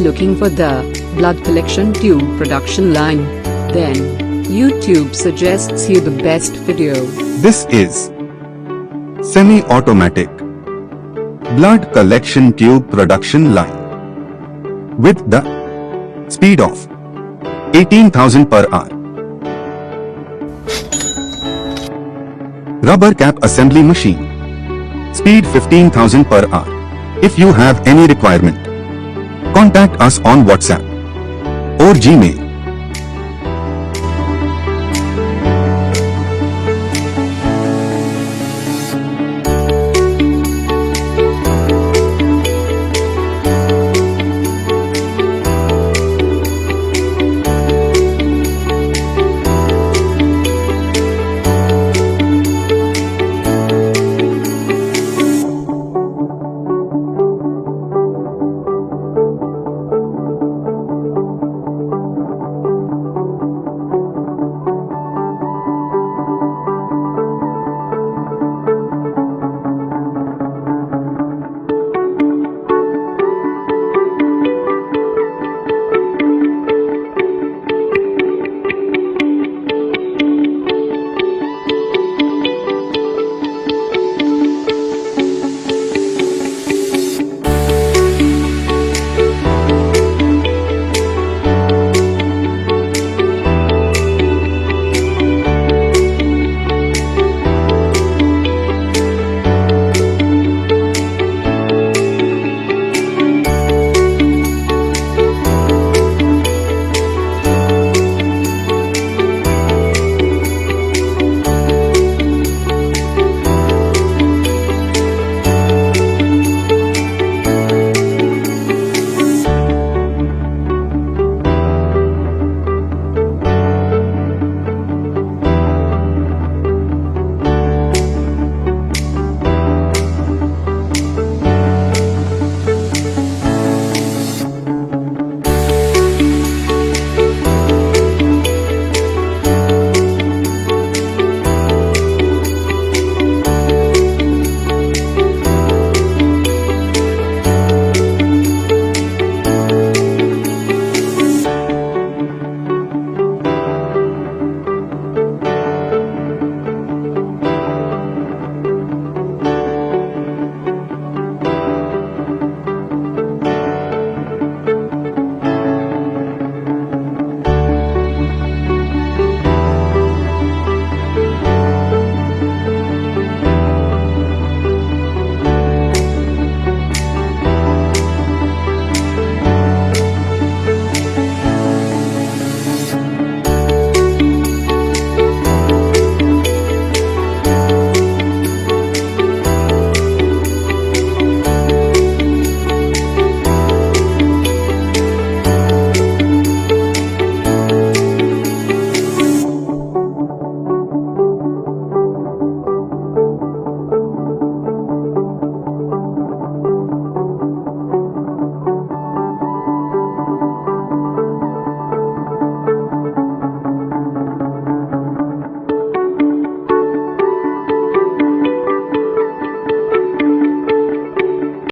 looking for the blood collection tube production line? Then YouTube suggests you the best video. This is semi-automatic blood collection tube production line with the speed of 18,000 per hour. Rubber cap assembly machine. Speed 15,000 per hour. If you have any requirement, contact us on WhatsApp or Gmail.